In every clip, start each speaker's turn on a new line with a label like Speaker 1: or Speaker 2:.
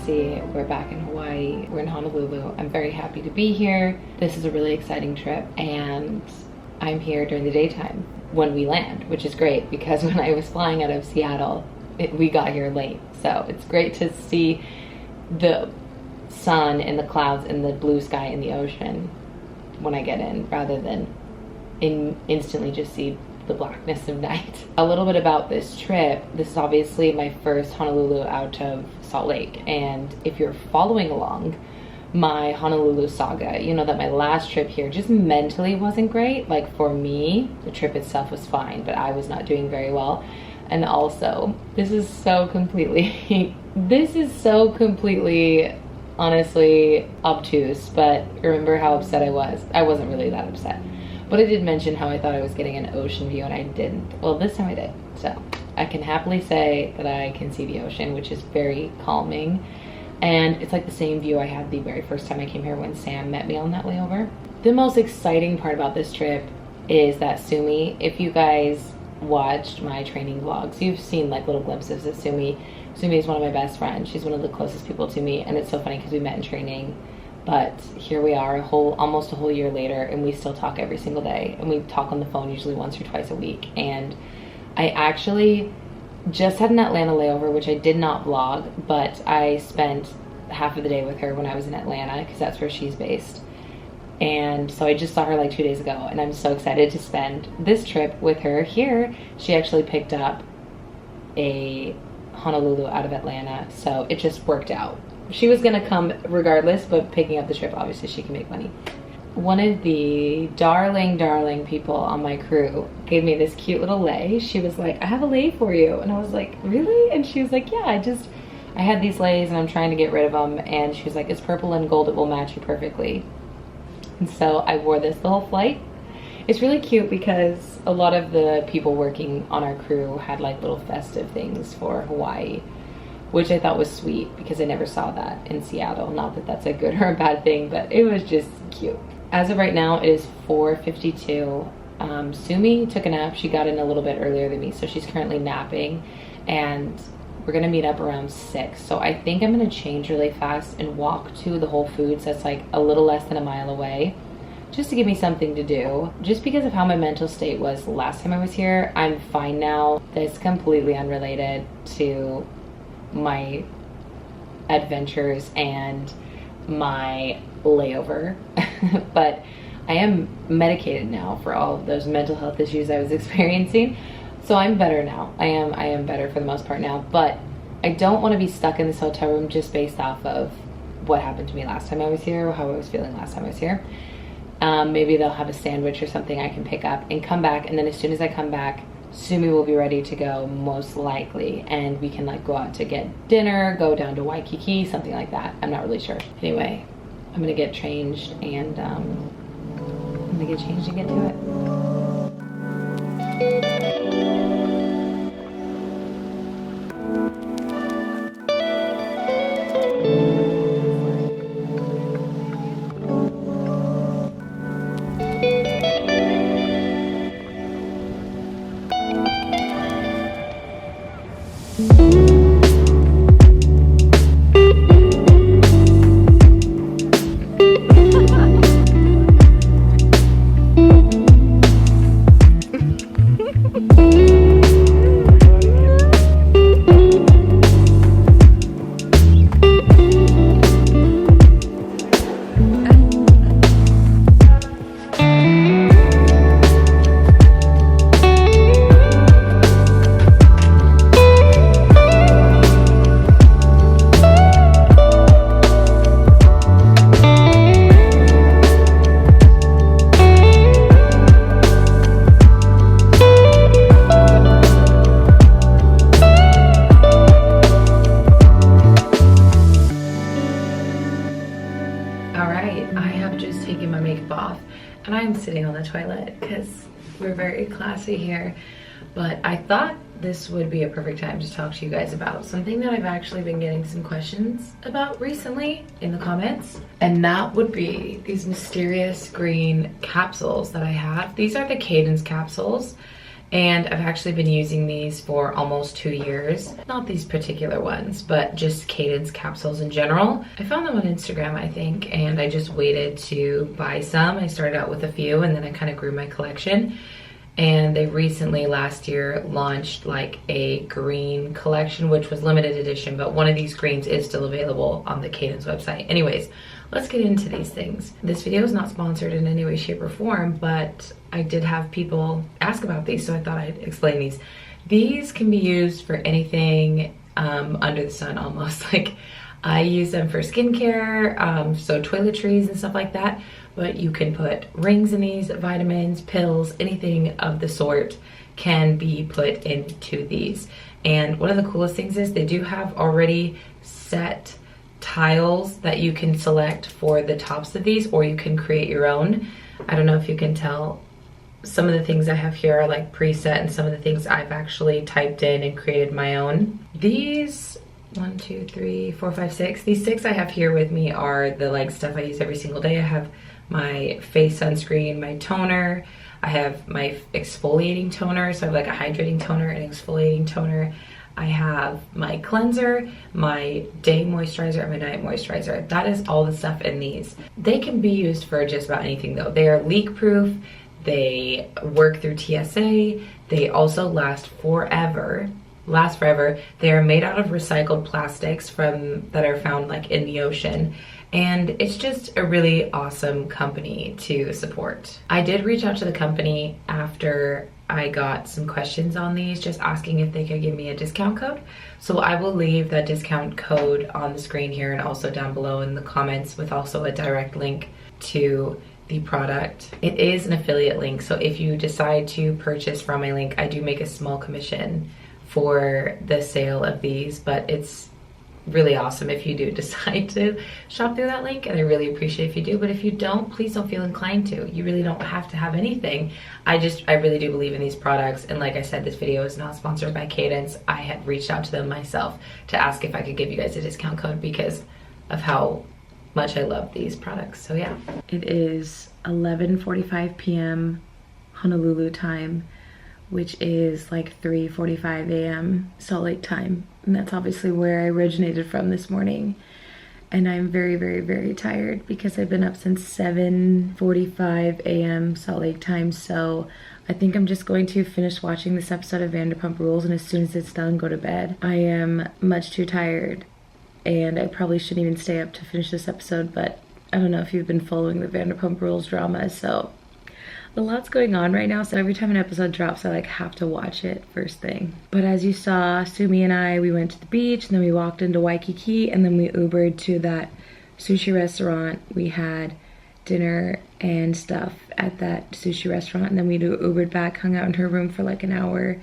Speaker 1: bestie. We're back in Hawaii. We're in Honolulu. I'm very happy to be here. This is a really exciting trip, and I'm here during the daytime when we land, which is great because when I was flying out of Seattle, we got here late. So it's great to see the sun and the clouds and the blue sky and the ocean when I get in, rather than instantly just see the blackness of night. A little bit about this trip. This is obviously my first Honolulu out of Salt Lake, and if you're following along my Honolulu saga, you know that my last trip here just mentally wasn't great. Like, for me, the trip itself was fine, but I was not doing very well. And also, this is so completely honestly obtuse, but remember how upset I was? I wasn't really that upset. But I did mention how I thought I was getting an ocean view and I didn't. Well, this time I did. So I can happily say that I can see the ocean, which is very calming. And it's like the same view I had the very first time I came here when Sam met me on that layover. The most exciting part about this trip is that Sumi, if you guys watched my training vlogs, you've seen like little glimpses of Sumi. Sumi is one of my best friends. She's one of the closest people to me, and it's so funny because we met in training. But here we are, almost a whole year later, and we still talk every single day. And we talk on the phone usually once or twice a week. And I actually just had an Atlanta layover, which I did not vlog, but I spent half of the day with her when I was in Atlanta because that's where she's based. And so I just saw her like 2 days ago, and I'm so excited to spend this trip with her here. She actually picked up a Honolulu out of Atlanta, so it just worked out. She was gonna come regardless, but picking up the trip, obviously she can make money. One of the darling people on my crew gave me this cute little lei. She was like, I have a lei for you. And I was like, really? And she was like, yeah, I had these leis and I'm trying to get rid of them. And she was like, it's purple and gold, it will match you perfectly. And so I wore this the whole flight. It's really cute because a lot of the people working on our crew had like little festive things for Hawaii, which I thought was sweet because I never saw that in Seattle. Not that that's a good or a bad thing, but it was just cute. As of right now, it is 4:52. Sumi took a nap. She got in a little bit earlier than me, so she's currently napping, and we're gonna meet up around 6. So I think I'm gonna change really fast and walk to the Whole Foods that's like a little less than a mile away, just to give me something to do. Just because of how my mental state was last time I was here, I'm fine now. That's completely unrelated to my adventures and my layover. But I am medicated now for all of those mental health issues I was experiencing, so I'm better now. I am better for the most part now, but I don't want to be stuck in this hotel room just based off of what happened to me last time I was here or how I was feeling last time I was here. Maybe they'll have a sandwich or something I can pick up and come back, and then as soon as I come back, Sumi will be ready to go, most likely, and we can like go out to get dinner, go down to Waikiki, something like that. I'm not really sure. Anyway, I'm gonna get changed and get to it. And I'm sitting on the toilet because we're very classy here. But I thought this would be a perfect time to talk to you guys about something that I've actually been getting some questions about recently in the comments. And that would be these mysterious green capsules that I have. These are the Cadence capsules. And I've actually been using these for almost 2 years. Not these particular ones, but just Cadence capsules in general. I found them on Instagram, I think, and I just waited to buy some. I started out with a few and then I kind of grew my collection. And they recently, last year, launched like a green collection, which was limited edition, but one of these greens is still available on the Cadence website. Anyways, let's get into these things. This video is not sponsored in any way, shape, or form, but I did have people ask about these, so I thought I'd explain these. These can be used for anything under the sun almost. Like, I use them for skincare, so toiletries and stuff like that, but you can put rings in these, vitamins, pills, anything of the sort can be put into these. And one of the coolest things is they do have already set tiles that you can select for the tops of these, or you can create your own. I don't know if you can tell, some of the things I have here are like preset, and some of the things I've actually typed in and created my own. These 1, 2, 3, 4, 5, 6. These 6 I have here with me are the like stuff I use every single day. I have my face sunscreen, my toner, I have my exfoliating toner, so I have like a hydrating toner and exfoliating toner. I have my cleanser, my day moisturizer, and my night moisturizer. That is all the stuff in these. They can be used for just about anything though. They are leak proof, they work through TSA, they also last forever. They are made out of recycled plastics that are found like in the ocean, and it's just a really awesome company to support. I did reach out to the company after I got some questions on these, just asking if they could give me a discount code. So I will leave that discount code on the screen here and also down below in the comments, with also a direct link to the product. It is an affiliate link, so if you decide to purchase from my link, I do make a small commission for the sale of these, but it's really awesome if you do decide to shop through that link, and I really appreciate if you do. But if you don't, please don't feel inclined to. You really don't have to have anything. I really do believe in these products, and like I said, this video is not sponsored by Cadence. I had reached out to them myself to ask if I could give you guys a discount code because of how much I love these products. So yeah, it is 11:45 p.m. Honolulu time, which is like 3:45 a.m. Salt Lake time. And that's obviously where I originated from this morning. And I'm very, very, very tired because I've been up since 7:45 a.m. Salt Lake time. So I think I'm just going to finish watching this episode of Vanderpump Rules, and as soon as it's done, go to bed. I am much too tired, and I probably shouldn't even stay up to finish this episode, but I don't know if you've been following the Vanderpump Rules drama, so a lot's going on right now, so every time an episode drops, I like have to watch it first thing. But as you saw, Sumi and I, we went to the beach, and then we walked into Waikiki, and then we Ubered to that sushi restaurant. We had dinner and stuff at that sushi restaurant, and then we Ubered back, hung out in her room for like an hour,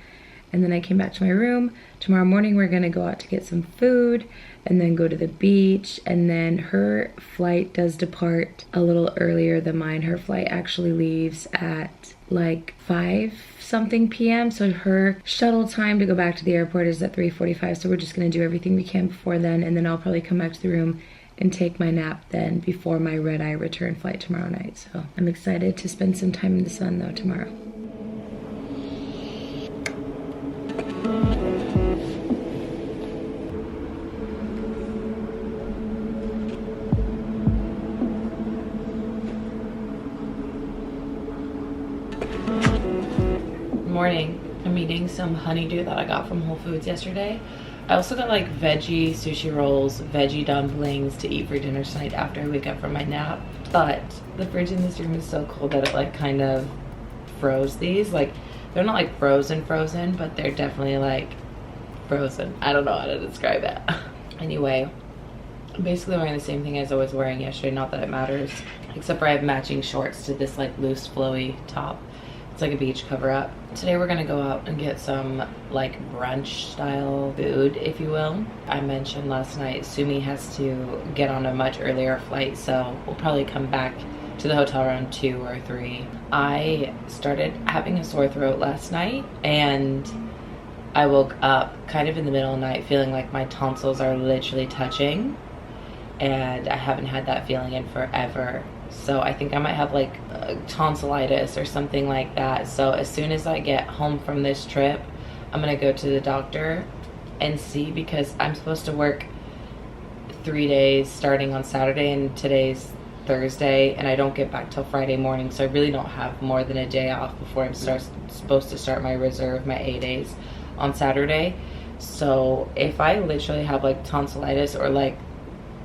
Speaker 1: and then I came back to my room. Tomorrow morning we're gonna go out to get some food and then go to the beach, and then her flight does depart a little earlier than mine. Her flight actually leaves at like 5 something p.m. so her shuttle time to go back to the airport is at 3:45, so we're just gonna do everything we can before then, and then I'll probably come back to the room and take my nap then before my red-eye return flight tomorrow night. So I'm excited to spend some time in the sun though tomorrow. Morning. I'm eating some honeydew that I got from Whole Foods yesterday. I also got like veggie sushi rolls, veggie dumplings to eat for dinner tonight after I wake up from my nap. But the fridge in this room is so cold that it like kind of froze these. Like, they're not like frozen, but they're definitely like frozen. I don't know how to describe it. Anyway, I'm basically wearing the same thing as I was wearing yesterday, not that it matters, except for I have matching shorts to this like loose flowy top. It's like a beach cover up. Today we're gonna go out and get some like brunch style food, if you will. I mentioned last night Sumi has to get on a much earlier flight, so we'll probably come back to the hotel around 2 or 3. I started having a sore throat last night, and I woke up kind of in the middle of the night feeling like my tonsils are literally touching, and I haven't had that feeling in forever. So I think I might have like tonsillitis or something like that. So as soon as I get home from this trip, I'm gonna go to the doctor and see, because I'm supposed to work 3 days starting on Saturday, and today's Thursday, and I don't get back till Friday morning, so I really don't have more than a day off before I'm supposed to start my reserve, my A days on Saturday. So if I literally have like tonsillitis or like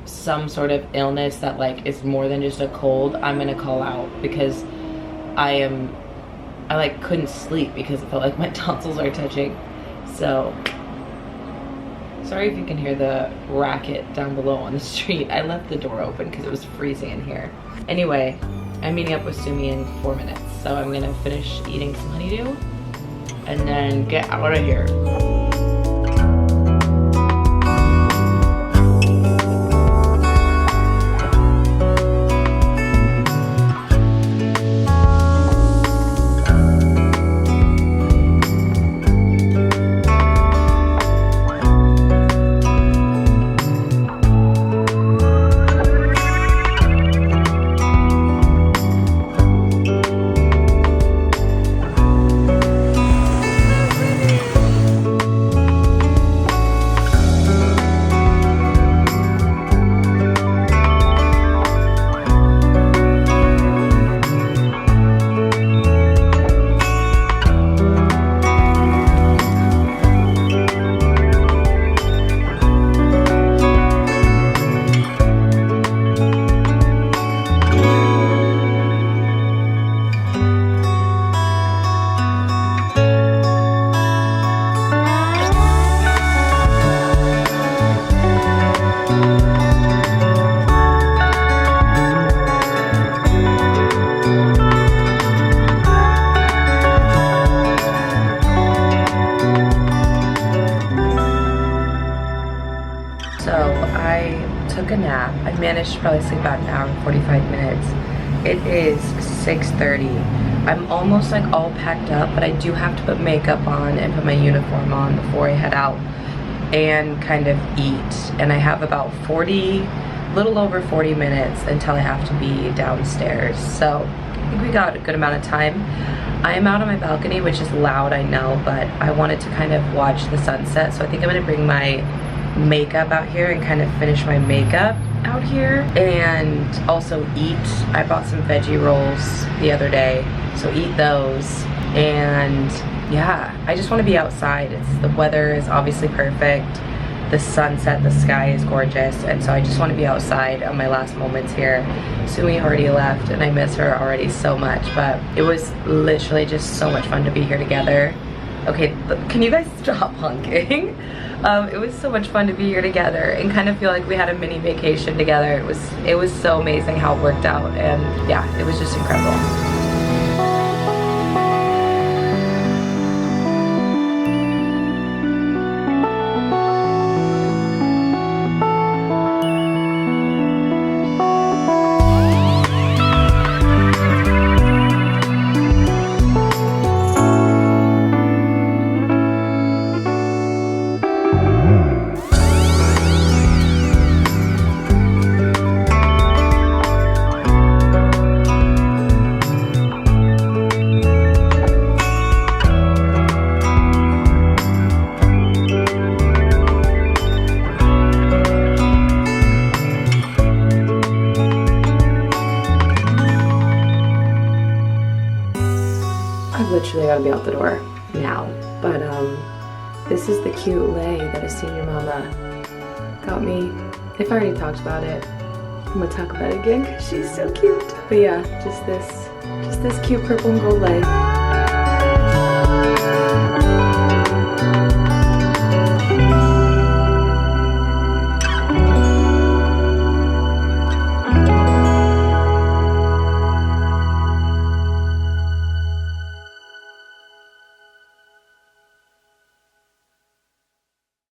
Speaker 1: some sort of illness that like is more than just a cold, I'm gonna call out, because I like couldn't sleep because it felt like my tonsils are touching. So sorry if you can hear the racket down below on the street. I left the door open because it was freezing in here. Anyway, I'm meeting up with Sumi in 4 minutes, so I'm gonna finish eating some honeydew and then get out of here. A nap. I managed to probably sleep about an hour and 45 minutes. It is 6:30. I'm almost like all packed up, but I do have to put makeup on and put my uniform on before I head out and kind of eat. And I have about little over 40 minutes until I have to be downstairs. So I think we got a good amount of time. I am out on my balcony, which is loud, I know, but I wanted to kind of watch the sunset. So I think I'm gonna bring my makeup out here and kind of finish my makeup out here and also eat. I bought some veggie rolls the other day, so eat those. And yeah, I just want to be outside. The weather is obviously perfect, the sunset, the sky is gorgeous, and so I just want to be outside on my last moments here. Sumi already left and I miss her already so much, but it was literally just so much fun to be here together. Okay, can you guys stop honking? It was so much fun to be here together and kind of feel like we had a mini vacation together. It was so amazing how it worked out, and yeah, it was just incredible. Literally gotta be out the door now, but this is the cute lei that a senior mama got me. If I already talked about it, I'm gonna talk about it again because she's so cute. But yeah, just this cute purple and gold lei.